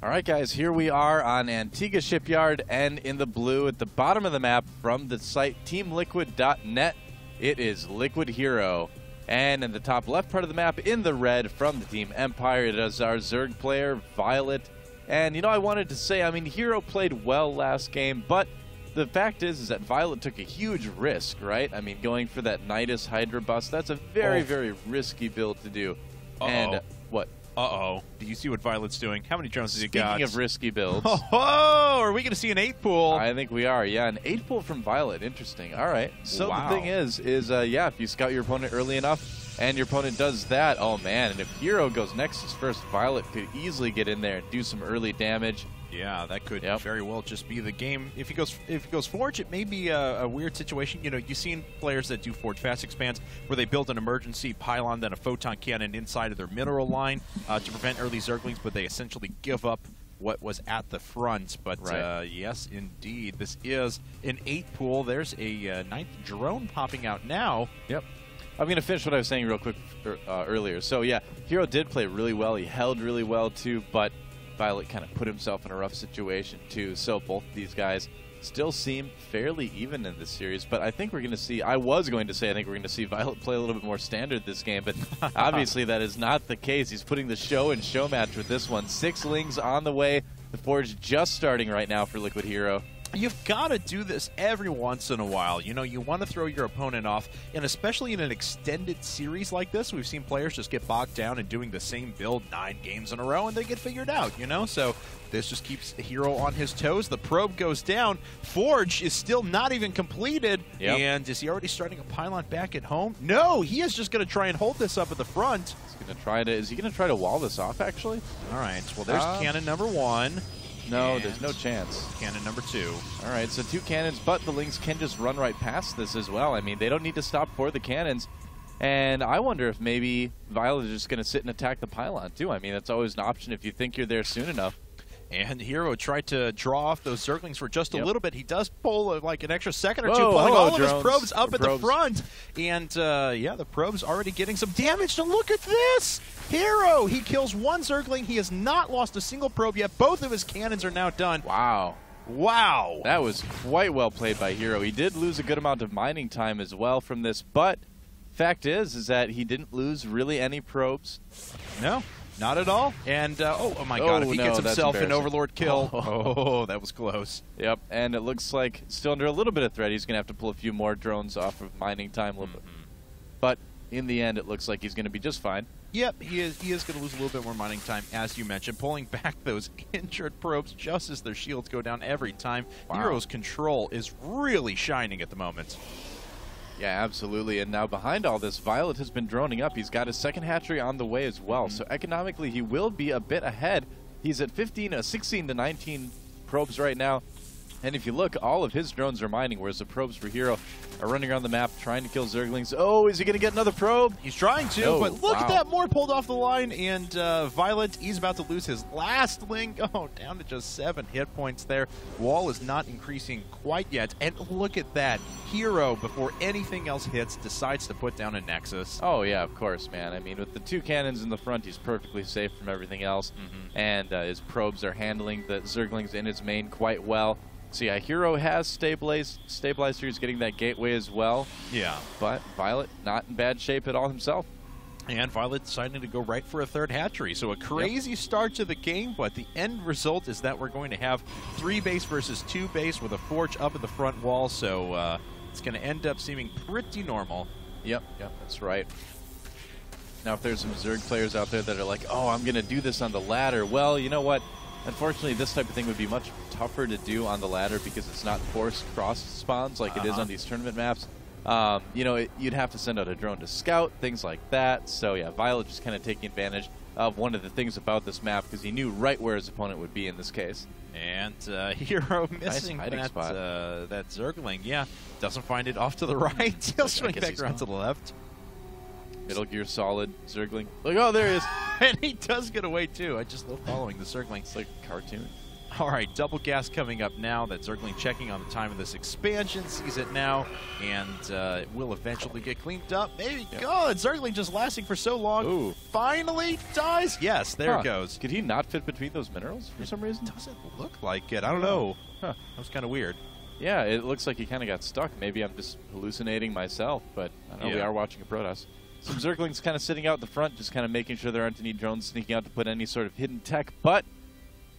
All right, guys, here we are on Antiga Shipyard and in the blue at the bottom of the map from the site teamliquid.net. It is Liquid HerO. And in the top left part of the map in the red from the team Empire, it is our Zerg player, Violet. And, you know, I wanted to say, I mean, HerO played well last game, but the fact is that Violet took a huge risk, right? I mean, going for that Nidus Hydra bust, that's a very, very risky build to do. And what? Uh-oh. Do you see what Violet's doing? How many drones has he got? Speaking of risky builds. Oh, are we going to see an 8-pool? I think we are, yeah. An 8-pool from Violet. Interesting. All right. So the thing is yeah, if you scout your opponent early enough and your opponent does that, oh, man. And if HerO goes Nexus first, Violet could easily get in there and do some early damage. Yeah, that could very well just be the game. If he goes Forge, it may be a weird situation. You know, you've seen players that do Forge fast expands where they build an emergency pylon, then a photon cannon inside of their mineral line to prevent early Zerglings, but they essentially give up what was at the front. But yes, indeed, this is an 8-pool. There's a 9th drone popping out now. Yep. I'm going to finish what I was saying real quick earlier. So, yeah, HerO did play really well. He held really well, too, but Violet kind of put himself in a rough situation, too. So both of these guys still seem fairly even in this series. But I think we're going to see, I was going to say I think we're going to see Violet play a little bit more standard this game. But obviously that is not the case. He's putting the show and show match with this one. 6 Lings on the way. The Forge just starting right now for Liquid HerO. You've got to do this every once in a while. You know, you want to throw your opponent off, and especially in an extended series like this, we've seen players just get bogged down in doing the same build 9 games in a row, and they get figured out, you know? So this just keeps HerO on his toes. The probe goes down. Forge is still not even completed, and is he already starting a pylon back at home? No, he is just going to try and hold this up at the front. He's going to try to, is he going to try to wall this off, actually? All right, well, there's cannon number 1. No, there's no chance. Cannon number 2. All right, so 2 cannons, but the Lings can just run right past this as well. I mean, they don't need to stop for the cannons. And I wonder if maybe Violet is just going to sit and attack the pylon, too. I mean, that's always an option if you think you're there soon enough. And HerO tried to draw off those Zerglings for just a little bit. He does pull like an extra second or two, pulling all of his probes up at the front. And, yeah, the probe's already getting some damage. So look at this! HerO, he kills 1 Zergling. He has not lost a single probe yet. Both of his cannons are now done. Wow. Wow. That was quite well played by HerO. He did lose a good amount of mining time as well from this, but fact is that he didn't lose really any probes. No. Not at all. And, oh my God, if he gets himself an Overlord kill. Oh, that was close. Yep, and it looks like still under a little bit of threat. He's going to have to pull a few more drones off of mining time a little bit. But in the end, it looks like he's going to be just fine. Yep, he is going to lose a little bit more mining time, as you mentioned, pulling back those injured probes just as their shields go down every time. HerO's control is really shining at the moment. Yeah, absolutely. And now behind all this, Violet has been droning up. He's got his 2nd hatchery on the way as well. So economically, he will be a bit ahead. He's at 16 to 19 probes right now. And if you look, all of his drones are mining, whereas the probes for HerO are running around the map trying to kill Zerglings. Oh, is he going to get another probe? He's trying to, but look at that, more pulled off the line, and Violet, he's about to lose his last Ling. Oh, down to just 7 hit points there. Wall is not increasing quite yet, and look at that. HerO, before anything else hits, decides to put down a Nexus. Oh, yeah, of course, man. I mean, with the 2 cannons in the front, he's perfectly safe from everything else, and his probes are handling the Zerglings in his main quite well. So yeah, HerO has stabilizer. He's getting that gateway as well. Yeah. But Violet not in bad shape at all himself. And Violet deciding to go right for a 3rd hatchery. So a crazy start to the game, but the end result is that we're going to have 3 base versus 2 base with a Forge up at the front wall. So it's going to end up seeming pretty normal. Yep, that's right. Now if there's some Zerg players out there that are like, oh, I'm going to do this on the ladder. Well, you know what? Unfortunately, this type of thing would be much tougher to do on the ladder because it's not forced cross spawns like it is on these tournament maps. You know, you'd have to send out a drone to scout, things like that. So yeah, Violet just kind of taking advantage of one of the things about this map because he knew right where his opponent would be in this case. And HerO missing that Zergling. Yeah, doesn't find it off to the right. He'll swing back around to the left. Middle gear solid, Zergling. Look, oh, there he is. And he does get away, too. I just love following the Zergling. It's like a cartoon. All right, double gas coming up now. That Zergling checking on the time of this expansion, sees it now, and it will eventually get cleaned up. There you go. And Zergling just lasting for so long. Ooh. Finally dies. Yes, there it goes. Could he not fit between those minerals for some reason? Doesn't look like it. I don't know. Huh. That was kind of weird. Yeah, it looks like he kind of got stuck. Maybe I'm just hallucinating myself, but I don't know, we are watching a Protoss. Some Zerglings kind of sitting out the front, just kind of making sure there aren't any drones sneaking out to put any sort of hidden tech, but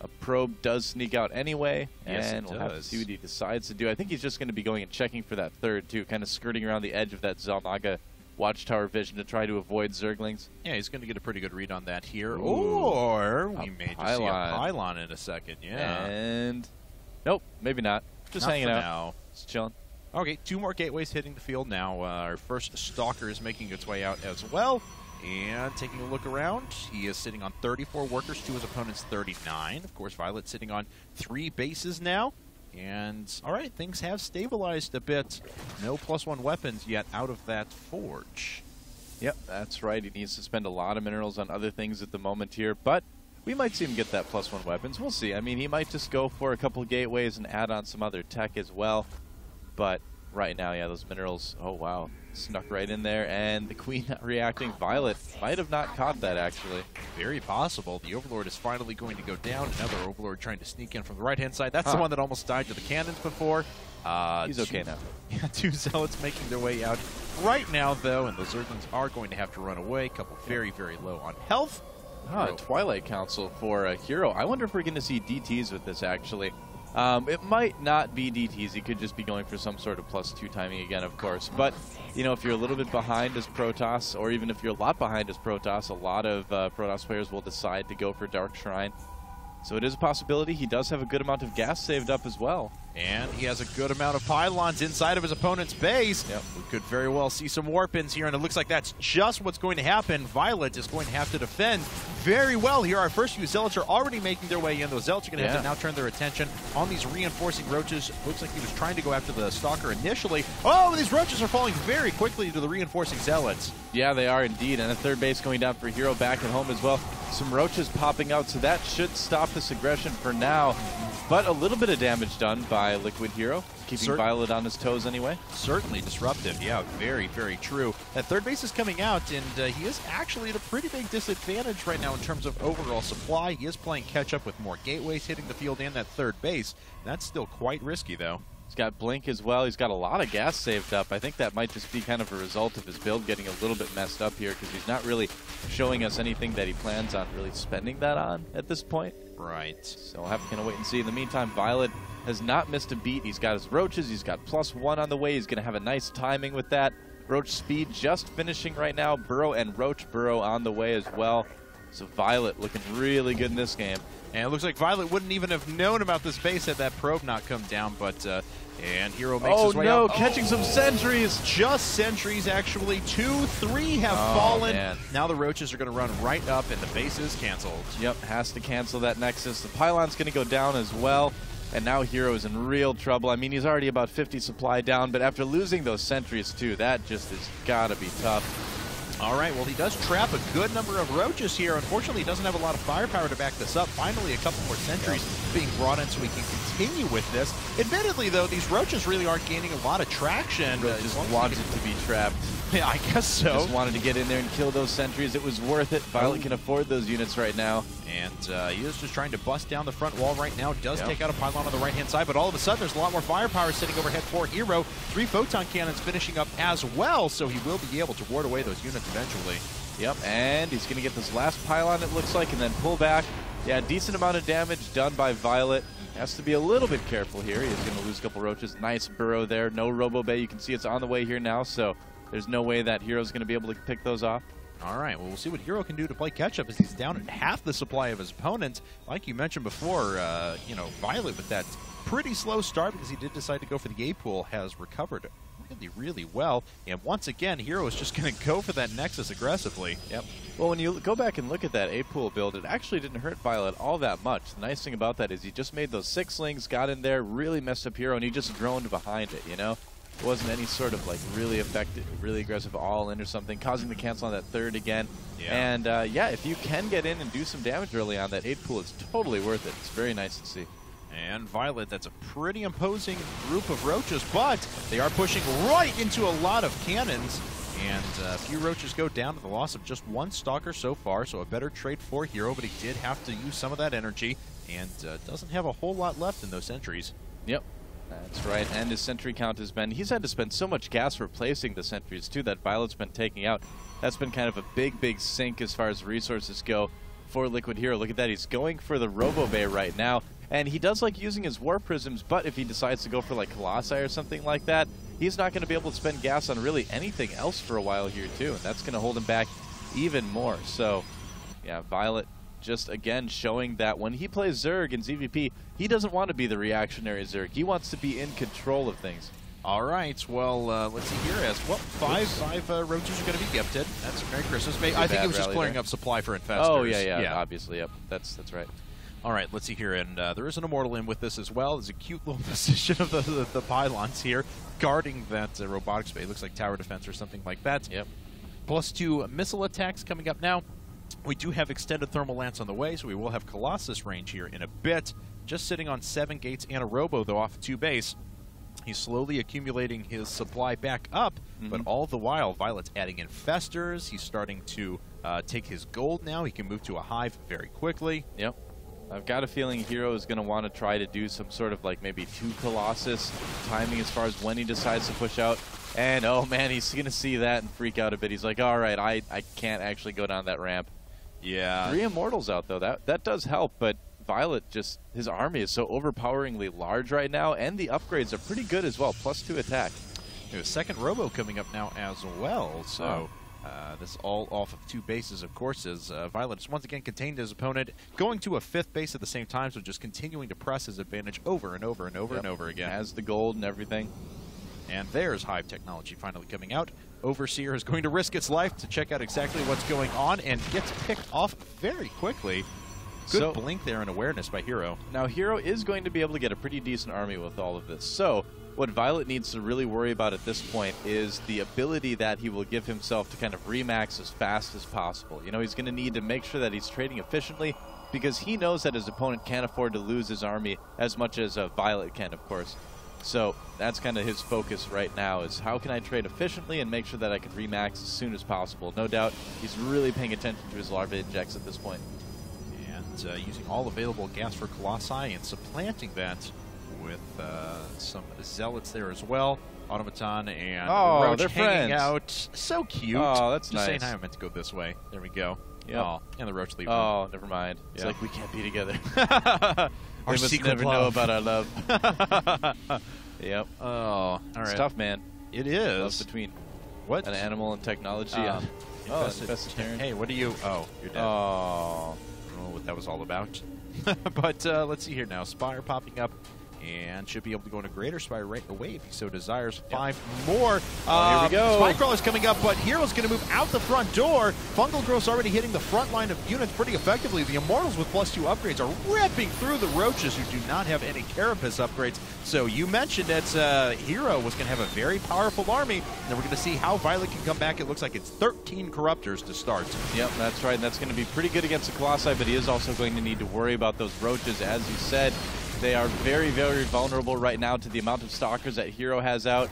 a probe does sneak out anyway, and we'll have to see what he decides to do. I think he's just going to be going and checking for that third, too, kind of skirting around the edge of that Zalnaga watchtower vision to try to avoid Zerglings. Yeah, he's going to get a pretty good read on that here. Ooh, or we may just see a pylon in a second, And nope, maybe not. Just hanging out. Now. Just chilling. Okay, 2 more gateways hitting the field now. Our first Stalker is making its way out as well. And taking a look around, he is sitting on 34 workers to his opponent's 39. Of course, Violet sitting on 3 bases now. And, all right, things have stabilized a bit. No +1 weapons yet out of that forge. Yep, that's right. He needs to spend a lot of minerals on other things at the moment here, but we might see him get that +1 weapons. We'll see. I mean, he might just go for a couple gateways and add on some other tech as well. But right now, yeah, those minerals, oh, wow. Snuck right in there, and the Queen not reacting. Violet might have not caught that, actually. Very possible. The Overlord is finally going to go down. Another Overlord trying to sneak in from the right-hand side. That's the one that almost died to the cannons before. He's okay now. Yeah, 2 Zealots making their way out right now, though, and the Zerglings are going to have to run away. A couple very, very low on health. Twilight Council for HerO. I wonder if we're going to see DTs with this, actually. It might not be DTs. He could just be going for some sort of +2 timing again, of course. But, you know, if you're a little bit behind as Protoss, or even if you're a lot behind as Protoss, a lot of Protoss players will decide to go for Dark Shrine. So it is a possibility. He does have a good amount of gas saved up as well. And he has a good amount of pylons inside of his opponent's base. Yep. We could very well see some warp-ins here, and it looks like that's just what's going to happen. Violet is going to have to defend very well here. Our first few Zealots are already making their way in. Those Zealots are going to have to now turn their attention on these reinforcing Roaches. Looks like he was trying to go after the Stalker initially. Oh, these Roaches are falling very quickly to the reinforcing Zealots. Yeah, they are indeed. And a third base going down for HerO back at home as well. Some Roaches popping out, so that should stop this aggression for now. But a little bit of damage done by Liquid HerO, keeping Violet on his toes anyway. Certainly disruptive, yeah, very, very true. That third base is coming out, and he is actually at a pretty big disadvantage right now in terms of overall supply. He is playing catch-up with more gateways hitting the field and that third base. That's still quite risky, though. He's got Blink as well. He's got a lot of gas saved up. I think that might just be kind of a result of his build getting a little bit messed up here, because he's not really showing us anything that he plans on really spending that on at this point. Right. So we'll have to kind of wait and see. In the meantime, Violet has not missed a beat. He's got his Roaches. He's got +1 on the way. He's going to have a nice timing with that. Roach speed just finishing right now. Burrow and Roach Burrow on the way as well. So Violet looking really good in this game. And it looks like Violet wouldn't even have known about this base had that probe not come down, but and HerO makes his way out. Catching some sentries. Just sentries, actually. 2, 3 have fallen. Man. Now the Roaches are going to run right up, and the base is canceled. Yep, has to cancel that Nexus. The Pylon's going to go down as well, and now HerO is in real trouble. I mean, he's already about 50 supply down, but after losing those sentries, too, that just has got to be tough. All right, well, he does trap a good number of Roaches here. Unfortunately, he doesn't have a lot of firepower to back this up. Finally, a couple more sentries being brought in so he can continue with this. Admittedly, though, these Roaches really aren't gaining a lot of traction. Just wanted to be trapped. Yeah, I guess so. Just wanted to get in there and kill those sentries. It was worth it. Violet can afford those units right now. And he is just trying to bust down the front wall right now. Does take out a pylon on the right-hand side, but all of a sudden there's a lot more firepower sitting overhead for HerO. 3 photon cannons finishing up as well, so he will be able to ward away those units eventually. Yep, and he's going to get this last pylon, it looks like, and then pull back. Yeah, decent amount of damage done by Violet. Has to be a little bit careful here. He's going to lose a couple Roaches. Nice Burrow there. No Robo Bay. You can see it's on the way here now, so there's no way that HerO's going to be able to pick those off. All right, well, we'll see what HerO can do to play catch-up as he's down at half the supply of his opponents. Like you mentioned before, you know, Violet with that pretty slow start, because he did decide to go for the A-pool, has recovered really, really well. And once again, HerO is just going to go for that Nexus aggressively. Yep. Well, when you go back and look at that A-pool build, it actually didn't hurt Violet all that much. The nice thing about that is he just made those 6 slings, got in there, really messed up HerO, and he just droned behind it, you know? It wasn't any sort of like really effective, really aggressive all-in or something, causing the cancel on that third again. Yeah. And yeah, if you can get in and do some damage early on, that 8 pool is totally worth it. It's very nice to see. And Violet, that's a pretty imposing group of roaches, but they are pushing right into a lot of cannons. And a few roaches go down to the loss of just 1 stalker so far, so a better trade for HerO, but he did have to use some of that energy and doesn't have a whole lot left in those sentries. Yep, that's right. And his sentry count has been, he's had to spend so much gas replacing the sentries too that Violet's been taking out. That's been kind of a big sink as far as resources go for Liquid HerO. Look at that, he's going for the Robo Bay right now. And he does like using his War Prisms, but if he decides to go for like Colossi or something like that, he's not going to be able to spend gas on really anything else for a while here too, and that's going to hold him back even more. So, yeah, Violet just again showing that when he plays Zerg in ZVP, he doesn't want to be the reactionary Zerg. He wants to be in control of things. All right, well, let's see here. As well, five roaches are going to be gifted. That's Merry Christmas. I think it was just clearing up supply for infestors. Oh, yeah, obviously, yep. That's right. All right, let's see here, and there is an Immortal in with this as well. There's a cute little position of the pylons here, guarding that robotics bay. It looks like tower defense or something like that. Yep. +2 missile attacks coming up now. We do have extended thermal lance on the way, so we will have Colossus range here in a bit. Just sitting on 7 gates and a robo, though, off of 2 base. He's slowly accumulating his supply back up, but all the while, Violet's adding infestors. He's starting to take his gold now. He can move to a hive very quickly. Yep. I've got a feeling HerO is going to want to try to do some sort of like maybe 2 Colossus timing as far as when he decides to push out. And oh man, he's going to see that and freak out a bit. He's like, all right, I can't actually go down that ramp. Yeah. 3 Immortals out though. That does help, but Violet just, his army is so overpoweringly large right now, and the upgrades are pretty good as well. +2 attack. There's a second robo coming up now as well, so this all off of 2 bases, of course, as Violet has once again contained his opponent, going to a 5th base at the same time, so just continuing to press his advantage over and over and over and over again. Has the gold and everything. And there's Hive technology finally coming out. Overseer is going to risk its life to check out exactly what's going on, and gets picked off very quickly. Good blink there and awareness by HerO. Now, HerO is going to be able to get a pretty decent army with all of this. So, what Violet needs to really worry about at this point is the ability that he will give himself to kind of remax as fast as possible. You know, he's going to need to make sure that he's trading efficiently, because he knows that his opponent can't afford to lose his army as much as Violet can, of course. So that's kind of his focus right now, is how can I trade efficiently and make sure that I can remax as soon as possible. No doubt he's really paying attention to his larva injects at this point. And using all available gas for Colossi and supplanting that with some Zealots there as well. Automaton and Roach they're hanging friends. out. So cute. Oh, that's just nice. saying, I meant to go this way. There we go. Yep. Oh, and the Roach leaving. Oh, never mind. It's like we can't be together. Our they secret must never know about our love. Yep. Oh, all right. It's tough, man. It is. Love between what? An animal and technology. Infested Terran. Hey, what are you? Oh, you're dead. Oh. I don't know what that was all about. But let's see here now. Spire popping up, and should be able to go into Greater Spire right away if he so desires. 5 more. Here we go. Spycrawler's coming up, but HerO's going to move out the front door. Fungal Growth's already hitting the front line of units pretty effectively. The Immortals with +2 upgrades are ripping through the Roaches, who do not have any Carapace upgrades. So you mentioned that HerO was going to have a very powerful army, and then we're going to see how Violet can come back. It looks like it's 13 Corruptors to start. Yep, that's right, and that's going to be pretty good against the Colossi, but he is also going to need to worry about those Roaches, as you said. They are very vulnerable right now to the amount of Stalkers that HerO has out.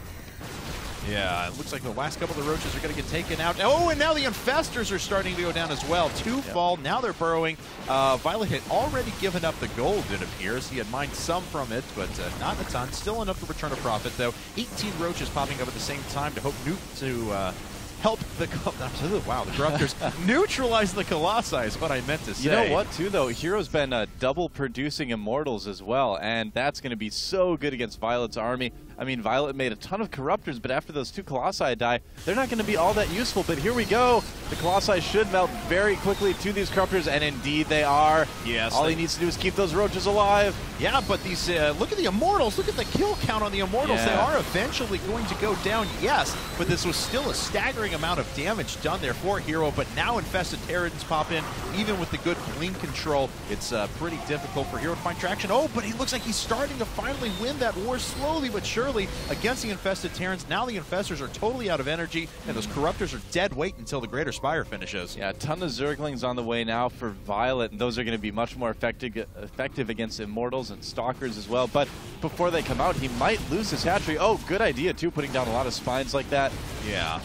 Yeah, it looks like the last couple of the Roaches are going to get taken out. Oh, and now the Infestors are starting to go down as well. 2 fall, now they're burrowing. Violet had already given up the gold, it appears. He had mined some from it, but not a ton. Still enough to return a profit, though. 18 Roaches popping up at the same time to help the Corruptors neutralize the Colossi is what I meant to say. You know what, too, though? HerO's been double producing Immortals as well, and that's going to be so good against Violet's army. I mean, Violet made a ton of Corruptors, but after those 2 Colossi die, they're not going to be all that useful. But here we go. The Colossi should melt very quickly to these Corruptors, and indeed they are. Yes. All he needs to do is keep those Roaches alive. Yeah, but these, look at the Immortals. Look at the kill count on the Immortals. Yeah. They are eventually going to go down, yes, but this was still a staggering staggering amount of damage done there for HerO, but now Infested Terrans pop in. Even with the good blink control, it's pretty difficult for HerO to find traction. Oh, but he looks like he's starting to finally win that war slowly but surely against the Infested Terrans. Now the Infestors are totally out of energy, and those Corruptors are dead weight until the Greater Spire finishes. Yeah, a ton of Zerglings on the way now for Violet, and those are going to be much more effective against Immortals and Stalkers as well. But before they come out, he might lose his hatchery. Oh, good idea, too, putting down a lot of spines like that. Yeah.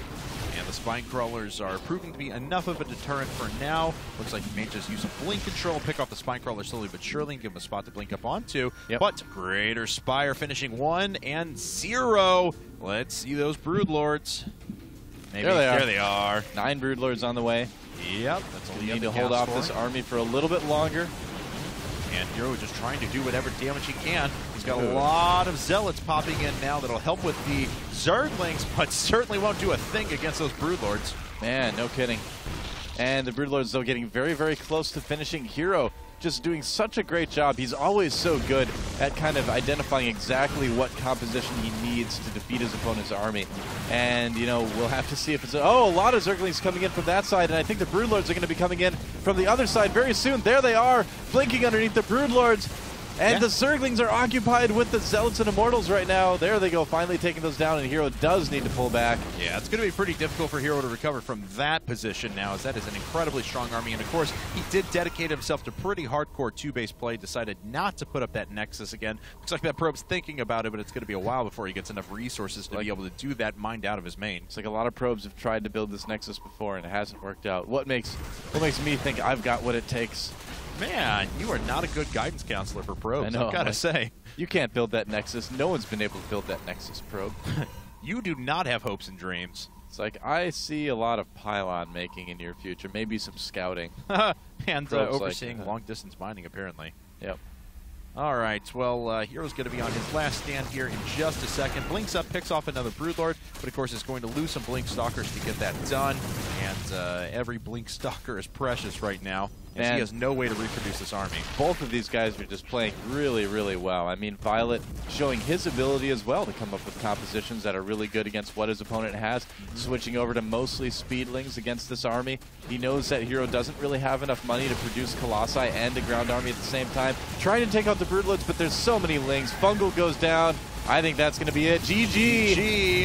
And the Spine Crawlers are proving to be enough of a deterrent for now. Looks like he may just use a blink control, pick off the Spine Crawler slowly but surely, and give him a spot to blink up onto. Yep. But Greater Spire finishing 1 and 0. Let's see those Broodlords. Maybe There they are. 9 Broodlords on the way. Yep, that's all We you need to hold off this army for a little bit longer. And HerO just trying to do whatever damage he can. He's got a lot of Zealots popping in now that'll help with the Zerglings, but certainly won't do a thing against those Broodlords. Man, no kidding. And the Broodlords, though, getting very, very close to finishing. HerO just doing such a great job. He's always so good at kind of identifying exactly what composition he needs to defeat his opponent's army. And, you know, we'll have to see if it's... Oh, a lot of Zerglings coming in from that side, and I think the Broodlords are going to be coming in from the other side very soon. There they are, blinking underneath the Broodlords. And the Zerglings are occupied with the Zealots and Immortals right now. There they go, finally taking those down, and HerO does need to pull back. Yeah, it's going to be pretty difficult for HerO to recover from that position now, as that is an incredibly strong army. And, of course, he did dedicate himself to pretty hardcore 2-base play, decided not to put up that Nexus again. Looks like that probe's thinking about it, but it's going to be a while before he gets enough resources to be able to do that mined out of his main. It's like a lot of probes have tried to build this Nexus before, and it hasn't worked out. What makes me think I've got what it takes? Man, you are not a good guidance counselor for probes, I've got to say. You can't build that Nexus. No one's been able to build that Nexus probe. You do not have hopes and dreams. It's like, I see a lot of pylon making in your future. Maybe some scouting. And overseeing long-distance mining, apparently. Yep. All right, well, HerO's going to be on his last stand here in just a second. Blinks up, picks off another Broodlord, but of course is going to lose some Blink Stalkers to get that done. And every Blink Stalker is precious right now, as he has no way to reproduce this army. Both of these guys are just playing really, really well. I mean, Violet showing his ability as well to come up with compositions that are really good against what his opponent has, switching over to mostly Speedlings against this army. He knows that HerO doesn't really have enough money to produce Colossi and a ground army at the same time. Trying to take out the Broodlords, but there's so many Lings. Fungal goes down. I think that's going to be it. GG!